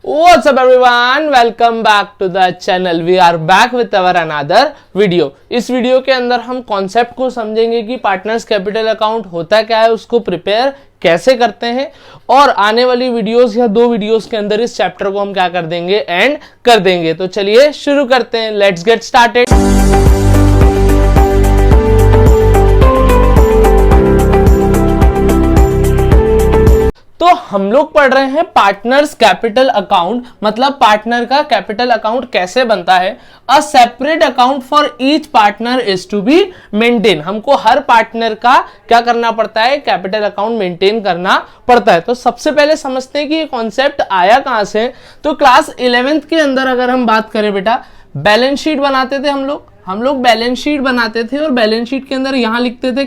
What's up everyone? Welcome back to the channel. We are back with our another video. इस video के अंदर हम concept को समझेंगे कि पार्टनर्स कैपिटल अकाउंट होता क्या है, उसको प्रिपेयर कैसे करते हैं और आने वाली वीडियोस या दो वीडियोस के अंदर इस चैप्टर को हम क्या कर देंगे, एंड कर देंगे। तो चलिए शुरू करते हैं। Let's get started. तो हम लोग पढ़ रहे हैं पार्टनर्स कैपिटल अकाउंट, मतलब पार्टनर का कैपिटल अकाउंट कैसे बनता है। A separate account for each partner is to be maintain. हमको हर पार्टनर का क्या करना पड़ता है, कैपिटल अकाउंट मेंटेन करना पड़ता है। तो सबसे पहले समझते हैं कि ये कॉन्सेप्ट आया कहां से। तो क्लास 11th के अंदर अगर हम बात करें बेटा, बैलेंस शीट बनाते थे हम लोग बैलेंस शीट बनाते थे और बैलेंस शीट के अंदर यहां लिखते थे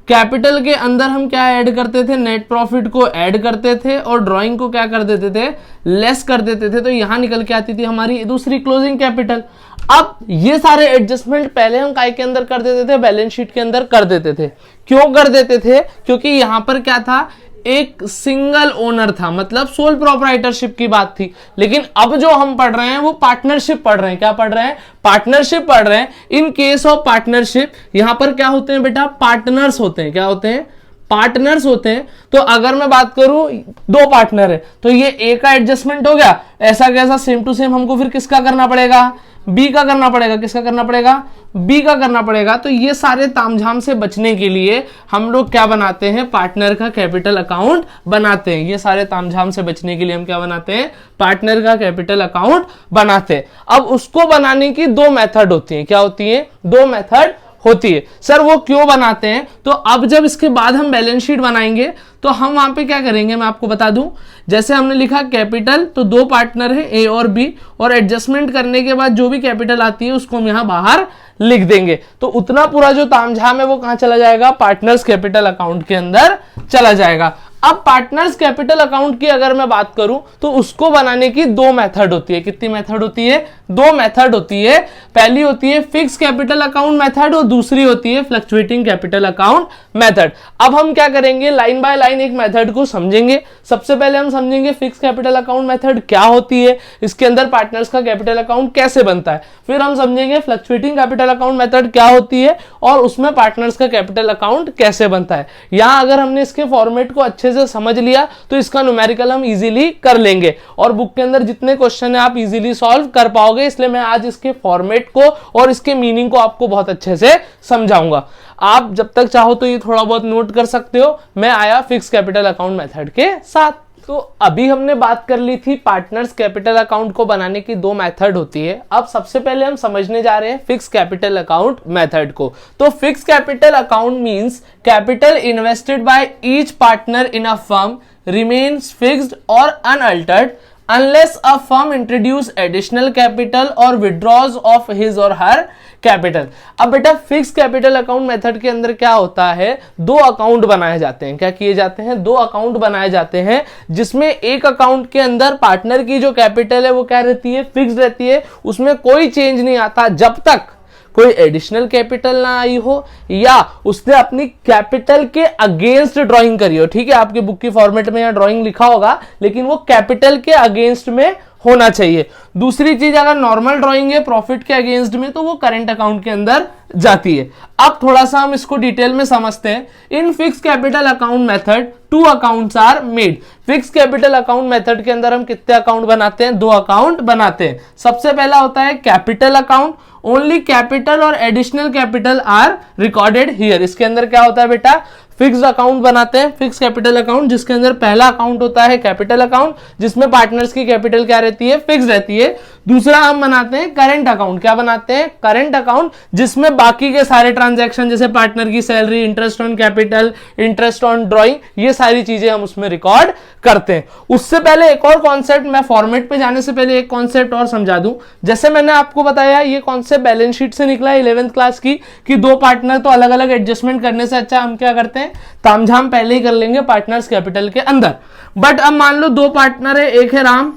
कैपिटल के अंदर हम क्या ऐड करते थे, नेट प्रॉफिट को ऐड करते थे और ड्राइंग को क्या कर देते थे, लेस कर देते थे। तो यहां निकल के आती थी हमारी दूसरी क्लोजिंग कैपिटल। अब ये सारे एडजस्टमेंट पहले हम काय के अंदर कर देते थे, बैलेंस शीट के अंदर कर देते थे। क्यों कर देते थे? क्योंकि यहां पर क्या था, एक सिंगल ओनर था, मतलब सोल प्रोप्राइटरशिप की बात थी। लेकिन अब जो हम पढ़ रहे हैं वो पार्टनरशिप पढ़ रहे हैं। क्या पढ़ रहे हैं? पार्टनरशिप पढ़ रहे हैं। इन केस ऑफ पार्टनरशिप यहां पर क्या होते हैं बेटा, पार्टनर्स होते हैं। क्या होते हैं? पार्टनर्स होते हैं। तो अगर मैं बात करूं, दो पार्टनर है तो ये ए का एडजस्टमेंट हो गया, ऐसा कैसा सेम टू सेम हमको फिर किसका करना पड़ेगा, बी का करना पड़ेगा। किसका करना पड़ेगा? बी का करना पड़ेगा। तो ये सारे तामझाम से बचने के लिए हम लोग क्या बनाते हैं, पार्टनर का कैपिटल अकाउंट बनाते हैं। ये सारे तामझाम से बचने के लिए हम क्या बनाते हैं, पार्टनर का कैपिटल अकाउंट बनाते हैं। अब उसको बनाने की दो मेथड होती है। क्या होती है? दो मेथड होती है। सर वो क्यों बनाते हैं? तो अब जब इसके बाद हम बैलेंस शीट बनाएंगे तो हम वहां पे क्या करेंगे, मैं आपको बता दूं। जैसे हमने लिखा कैपिटल, तो दो पार्टनर है ए और बी, और एडजस्टमेंट करने के बाद जो भी कैपिटल आती है उसको हम यहां बाहर लिख देंगे। तो उतना पूरा जो तामझाम है वो कहां चला जाएगा, पार्टनर्स कैपिटल अकाउंट के अंदर चला जाएगा। अब पार्टनर्स कैपिटल अकाउंट की अगर मैं बात करूं तो उसको बनाने की दो मेथड होती है। कितनी मेथड होती है? दो मेथड होती है। पहली होती है फिक्स कैपिटल अकाउंट मेथड और दूसरी होती है फ्लक्चुएटिंग कैपिटल अकाउंट मेथड। अब हम क्या करेंगे, लाइन बाय लाइन एक मेथड को समझेंगे। सबसे पहले हम समझेंगे फिक्स कैपिटल अकाउंट मेथड क्या होती है, इसके अंदर पार्टनर्स का कैपिटल अकाउंट कैसे बनता है। फिर हम समझेंगे फ्लक्चुएटिंग कैपिटल अकाउंट मेथड क्या होती है और उसमें पार्टनर्स का कैपिटल अकाउंट कैसे बनता है। यहां अगर हमने इसके फॉर्मेट को अच्छे से समझ लिया तो इसका न्यूमेरिकल हम इजीली कर लेंगे और बुक के अंदर जितने क्वेश्चन है आप इजीली सॉल्व कर पाओगे। इसलिए मैं आज इसके फॉर्मेट को और इसके मीनिंग को आपको बहुत अच्छे से समझाऊंगा। आप जब तक चाहो तो ये थोड़ा बहुत नोट कर सकते हो। मैं आया फिक्स कैपिटल अकाउंट मेथड के साथ। तो अभी हमने बात कर ली थी पार्टनर्स कैपिटल अकाउंट को बनाने की दो मेथड होती है। अब सबसे पहले हम समझने जा रहे हैं फिक्स कैपिटल अकाउंट मेथड को। तो fix capital account means capital invested by each partner in a firm remains fixed और unaltered unless a firm introduce additional capital or withdraws of his or her capital. अब बेटा fix capital account method के अंदर क्या होता है, दो account बनाए जाते हैं। क्या किए जाते हैं? दो अकाउंट बनाए जाते हैं, जिसमें एक अकाउंट के अंदर पार्टनर की जो कैपिटल है वो क्या रहती है, फिक्स रहती है। उसमें कोई चेंज नहीं आता जब तक कोई एडिशनल कैपिटल ना आई हो या उसने अपनी कैपिटल के अगेंस्ट ड्राइंग करी हो। ठीक है, आपके बुक की फॉर्मेट में या ड्राइंग लिखा होगा, लेकिन वो कैपिटल के अगेंस्ट में होना चाहिए। दूसरी चीज, अगर नॉर्मल ड्राइंग है प्रॉफिट के अगेंस्ट में तो वो करंट अकाउंट के अंदर जाती है। अब थोड़ा सा हम इसको डिटेल में समझते हैं। In fix capital account method two accounts are made. Fix capital account method के अंदर हम कितने अकाउंट बनाते हैं? दो अकाउंट बनाते हैं। सबसे पहला होता है कैपिटल अकाउंट। ओनली कैपिटल और additional capital R recorded here. इसके अंदर क्या होता है बेटा, फिक्स्ड अकाउंट बनाते हैं, फिक्स कैपिटल अकाउंट, जिसके अंदर पहला अकाउंट होता है कैपिटल अकाउंट, जिसमें पार्टनर्स की कैपिटल क्या रहती है, फिक्स रहती है। दूसरा हम बनाते हैं करंट अकाउंट। क्या बनाते हैं? करंट अकाउंट, जिसमें बाकी के सारे ट्रांजैक्शन जैसे पार्टनर की salary, interest on capital, interest on drawing, ये सारी चीजें हम उसमें रिकॉर्ड करते हैं। उससे पहले एक और कॉन्सेप्ट, मैं फॉर्मेट पे जाने से पहले एक कॉन्सेप्ट और समझा दूं। जैसे मैंने आपको बताया ये कॉन्सेप्ट बैलेंस शीट से निकला 11th क्लास की, कि दो पार्टनर तो अलग अलग एडजस्टमेंट करने से अच्छा हम क्या करते हैं, तामझाम पहले ही कर लेंगे पार्टनर्स कैपिटल के अंदर। बट अब मान लो दो पार्टनर है, एक है राम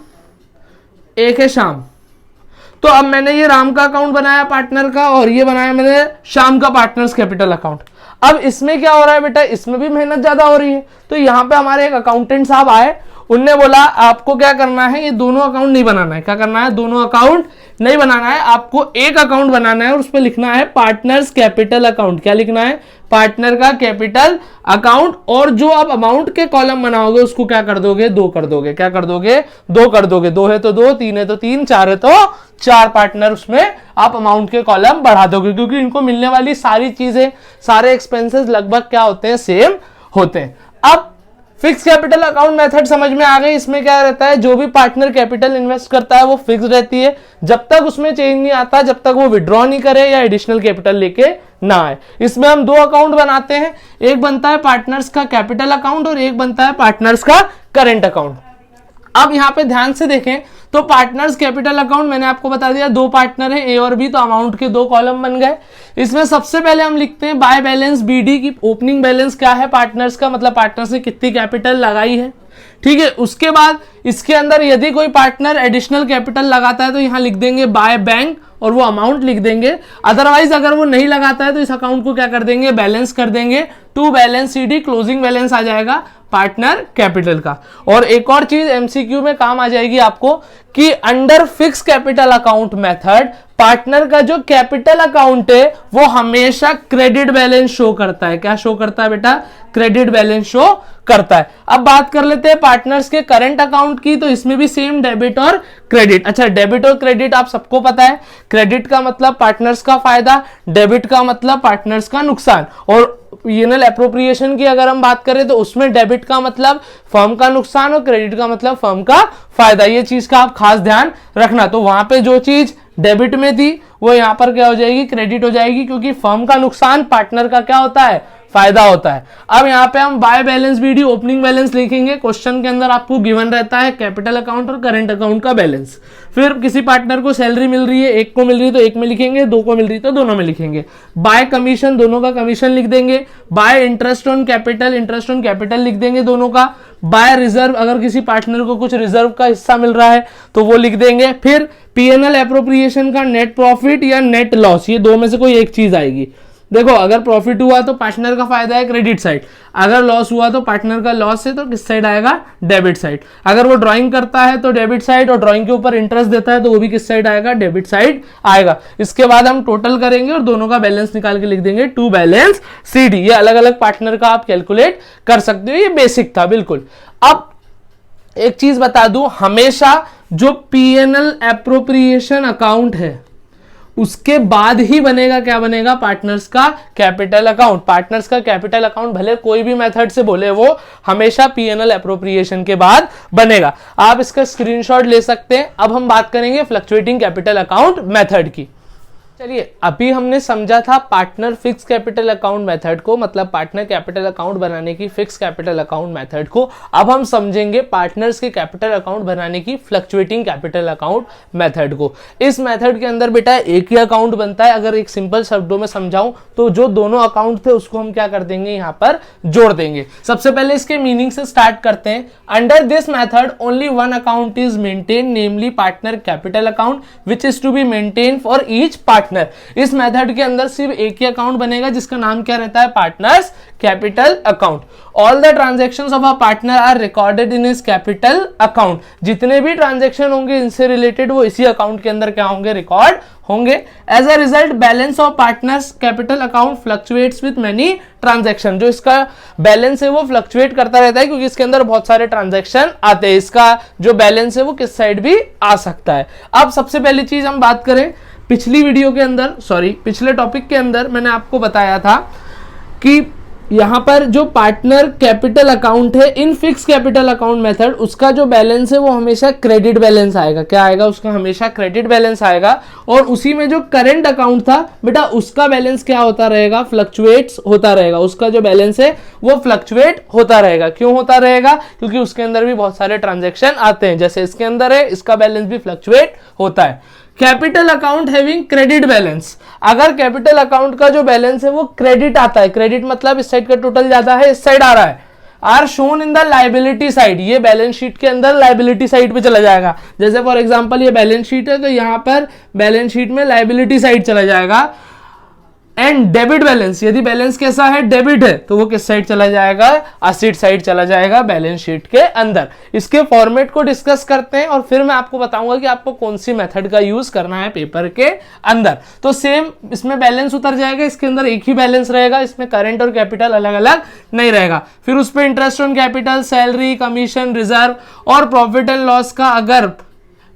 एक है श्याम। तो अब मैंने ये राम का अकाउंट बनाया पार्टनर का और ये बनाया मैंने श्याम का पार्टनर्स कैपिटल अकाउंट। अब इसमें क्या हो रहा है बेटा, इसमें भी मेहनत ज्यादा हो रही है। तो यहां पे हमारे एक अकाउंटेंट साहब आए उनने बोला आपको क्या करना है, ये दोनों अकाउंट नहीं बनाना है। क्या करना है, दोनों अकाउंट नहीं बनाना है, आपको एक अकाउंट बनाना है और उस पर लिखना है पार्टनर्स कैपिटल अकाउंट। क्या लिखना है, पार्टनर का कैपिटल अकाउंट। और जो आप अमाउंट के कॉलम बनाओगे उसको क्या कर दोगे, 2 कर दोगे। क्या कर दोगे, 2 कर दोगे। 2 है तो 2, 3 है तो 3, 4 है तो 4 पार्टनर उसमें आप अमाउंट के कॉलम बढ़ा दोगे, क्योंकि इनको मिलने वाली सारी चीजें, सारे एक्सपेंसेस लगभग क्या होते हैं, सेम होते हैं। अब फिक्स कैपिटल अकाउंट मेथड समझ में आ गई। इसमें क्या रहता है, जो भी पार्टनर कैपिटल इन्वेस्ट करता है वो फिक्स रहती है, जब तक उसमें चेंज नहीं आता, जब तक वो विड्रॉ नहीं करे या एडिशनल कैपिटल लेके ना आए। इसमें हम 2 अकाउंट बनाते हैं, एक बनता है पार्टनर्स का कैपिटल अकाउंट और एक बनता है पार्टनर्स का करेंट अकाउंट। अब यहां पे ध्यान से देखें तो पार्टनर्स कैपिटल अकाउंट मैंने आपको बता दिया, 2 पार्टनर है ए और बी, तो अमाउंट के 2 कॉलम बन गए। इसमें सबसे पहले हम लिखते हैं बाय बैलेंस बीडी की ओपनिंग बैलेंस क्या है पार्टनर्स का, मतलब पार्टनर्स ने कितनी कैपिटल लगाई है। ठीक है, उसके बाद इसके अंदर यदि कोई पार्टनर एडिशनल कैपिटल लगाता है तो यहां लिख देंगे बाय बैंक और वो अमाउंट लिख देंगे। अदरवाइज अगर वो नहीं लगाता है तो इस अकाउंट को क्या कर देंगे, बैलेंस कर देंगे, to balance CD, closing balance आ जाएगा पार्टनर कैपिटल का। और एक और चीज एमसीक्यू में काम आ जाएगी आपको कि under fix capital account method partner का जो कैपिटल अकाउंट है वो हमेशा क्रेडिट बैलेंस शो करता है। क्या शो करता है बेटा, क्रेडिट बैलेंस शो करता है। अब बात कर लेते हैं पार्टनर्स के करंट अकाउंट की, तो इसमें भी सेम डेबिट और क्रेडिट। अच्छा, डेबिट और क्रेडिट आप सबको पता है, क्रेडिट का मतलब पार्टनर्स का फायदा, डेबिट का मतलब पार्टनर्स का नुकसान। और पीएनएल एप्रोप्रिएशन की अगर हम बात करें तो उसमें डेबिट का मतलब फर्म का नुकसान और क्रेडिट का मतलब फर्म का फायदा। ये चीज का आप खास ध्यान रखना। तो वहां पे जो चीज डेबिट में थी वो यहां पर क्या हो जाएगी, क्रेडिट हो जाएगी, क्योंकि फर्म का नुकसान पार्टनर का क्या होता है, फायदा होता है। अब यहां पे हम by balance BD opening balance लिखेंगे। क्वेश्चन के अंदर आपको गिवन रहता है कैपिटल अकाउंट और करंट अकाउंट का बैलेंस। फिर किसी पार्टनर को सैलरी मिल रही है, एक को मिल रही है तो एक में लिखेंगे, 2 को मिल रही है तो दोनों में लिखेंगे। बाय कमीशन, दोनों का कमीशन लिख देंगे। Bye interest on capital, interest on capital लिख देंगे दोनों का। बाय रिजर्व, अगर किसी पार्टनर को कुछ रिजर्व का हिस्सा मिल रहा है तो वो लिख देंगे। फिर पीएनएल एप्रोप्रिएशन का नेट प्रॉफिट या नेट लॉस, ये 2 में से कोई एक चीज आएगी। देखो, अगर प्रॉफिट हुआ तो पार्टनर का फायदा है, क्रेडिट साइड। अगर लॉस हुआ तो पार्टनर का लॉस है, तो किस साइड आएगा, डेबिट साइड। अगर वो ड्राइंग करता है तो डेबिट साइड, और ड्राइंग के ऊपर इंटरेस्ट देता है तो वो भी किस साइड आएगा, डेबिट साइड आएगा। इसके बाद हम टोटल करेंगे और दोनों का बैलेंस निकाल के लिख देंगे टू बैलेंस सीडी। ये अलग अलग पार्टनर का आप कैलकुलेट कर सकते हो, ये बेसिक था बिल्कुल। अब एक चीज बता दूं, हमेशा जो पीएनएल एप्रोप्रिएशन अकाउंट है उसके बाद ही बनेगा, क्या बनेगा, पार्टनर्स का कैपिटल अकाउंट। पार्टनर्स का कैपिटल अकाउंट भले कोई भी मेथड से बोले, वो हमेशा पीएनएल एप्रोप्रिएशन के बाद बनेगा। आप इसका स्क्रीनशॉट ले सकते हैं। अब हम बात करेंगे फ्लक्चुएटिंग कैपिटल अकाउंट मेथड की। चलिए, अभी हमने समझा था partner fix capital account method को, मतलब पार्टनर कैपिटल अकाउंट बनाने की फिक्स कैपिटल अकाउंट मेथड को। अब हम समझेंगे पार्टनर्स के कैपिटल अकाउंट बनाने की फ्लक्चुएटिंग कैपिटल अकाउंट मेथड को। इस मेथड के अंदर बेटा एक ही अकाउंट बनता है। अगर एक सिंपल शब्दों में समझाऊं तो जो दोनों अकाउंट थे उसको हम क्या कर देंगे, यहां पर जोड़ देंगे। सबसे पहले इसके मीनिंग से स्टार्ट करते हैं। Under this method only one account is maintain, namely partner capital account, which is to be maintain for each partner. इस मेथड के अंदर सिर्फ एक ही अकाउंट बनेगा जिसका नाम क्या रहता है, partners capital account. All the transactions of a partner are recorded in his capital account. जितने भी ट्रांजैक्शन होंगे इनसे रिलेटेड वो इसी अकाउंट के अंदर क्या होंगे, रिकॉर्ड होंगे। As a result balance of partners capital account fluctuates with many transaction. जो इसका बैलेंस है वो फ्लक्चुएट करता रहता है क्योंकि इसके अंदर बहुत सारे ट्रांजैक्शन आते हैं। इसका जो बैलेंस है वो किस साइड भी आ सकता है। अब सबसे पहली चीज हम बात करें, पिछली वीडियो के अंदर, पिछले टॉपिक के अंदर मैंने आपको बताया था कि यहां पर जो पार्टनर कैपिटल अकाउंट है इन फिक्स कैपिटल अकाउंट मेथड, उसका जो बैलेंस है वो हमेशा क्रेडिट बैलेंस आएगा। क्या आएगा, उसका हमेशा क्रेडिट बैलेंस आएगा। और उसी में जो करंट अकाउंट था बेटा, उसका बैलेंस क्या होता रहेगा, फ्लक्चुएट्स होता रहेगा। उसका जो बैलेंस है वो फ्लक्चुएट होता रहेगा। क्यों होता रहेगा, क्योंकि उसके अंदर भी बहुत सारे ट्रांजेक्शन आते हैं। जैसे इसके अंदर है, इसका बैलेंस भी फ्लक्चुएट होता है। Capital account having credit balance, अगर कैपिटल अकाउंट का जो बैलेंस है वो क्रेडिट आता है, क्रेडिट मतलब इस साइड का टोटल ज्यादा है, इस साइड आ रहा है, are shown in the liability side, ये बैलेंस शीट के अंदर लाइबिलिटी साइड पे चला जाएगा। जैसे फॉर एग्जांपल ये बैलेंस शीट है तो यहां पर बैलेंस शीट में लाइबिलिटी साइड चला जाएगा। एंड डेबिट बैलेंस, यदि बैलेंस कैसा है, डेबिट है, तो वो किस साइड चला जाएगा, एसेट साइड चला जाएगा बैलेंस शीट के अंदर। इसके फॉर्मेट को डिस्कस करते हैं और फिर मैं आपको बताऊंगा कि आपको कौन सी मेथड का यूज करना है पेपर के अंदर। तो सेम इसमें बैलेंस उतर जाएगा, इसके अंदर एक ही बैलेंस रहेगा, इसमें करंट और कैपिटल अलग अलग नहीं रहेगा। फिर उस पर interest on capital, salary, commission, reserve और प्रॉफिट एंड लॉस का अगर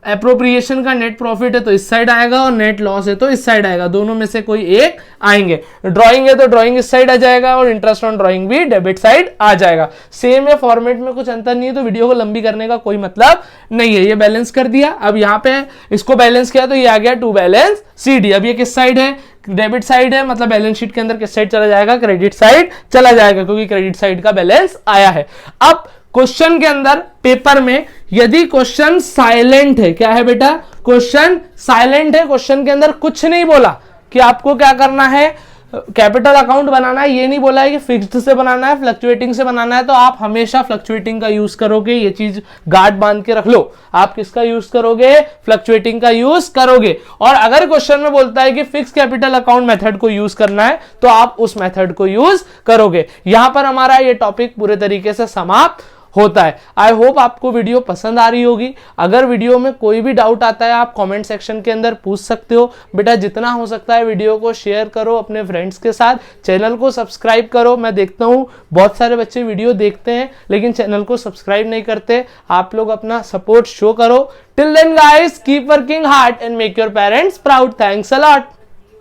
एप्रोप्रिएशन का नेट प्रॉफिट है तो इस साइड आएगा और नेट लॉस है तो इस साइड आएगा, दोनों में से कोई एक आएंगे। ड्राइंग है तो ड्राइंग इस साइड आ जाएगा और इंटरेस्ट ऑन ड्राइंग भी डेबिट साइड आ जाएगा। सेम है, फॉर्मेट में कुछ अंतर नहीं है, तो वीडियो को लंबी करने का कोई मतलब नहीं है। ये बैलेंस कर दिया, अब यहाँ पे इसको बैलेंस किया तो ये आ गया टू बैलेंस CD। अब ये किस साइड है, डेबिट साइड है, मतलब बैलेंस शीट के अंदर किस साइड चला जाएगा, क्रेडिट साइड चला जाएगा, क्योंकि क्रेडिट साइड का बैलेंस आया है। अब क्वेश्चन के अंदर पेपर में यदि क्वेश्चन साइलेंट है, क्या है बेटा, क्वेश्चन साइलेंट है, क्वेश्चन के अंदर कुछ नहीं बोला कि आपको क्या करना है, कैपिटल अकाउंट बनाना है, ये नहीं बोला है कि फिक्स्ड से बनाना है, फ्लक्चुएटिंग से बनाना है, तो आप हमेशा फ्लक्चुएटिंग का यूज करोगे। ये चीज गार्ड बांध के रख लो, आप किसका यूज करोगे, फ्लक्चुएटिंग का यूज करोगे। और अगर क्वेश्चन में बोलता है कि फिक्स कैपिटल अकाउंट मेथड को यूज करना है तो आप उस मेथड को यूज करोगे। यहां पर हमारा ये टॉपिक पूरे तरीके से समाप्त होता है। आई होप आपको वीडियो पसंद आ रही होगी। अगर वीडियो में कोई भी डाउट आता है आप कमेंट सेक्शन के अंदर पूछ सकते हो। बेटा जितना हो सकता है वीडियो को शेयर करो अपने फ्रेंड्स के साथ, चैनल को सब्सक्राइब करो। मैं देखता हूं बहुत सारे बच्चे वीडियो देखते हैं लेकिन चैनल को सब्सक्राइब नहीं करते। आप लोग अपना सपोर्ट शो करो। Till then guys, keep working hard and make your parents proud. Thanks a lot.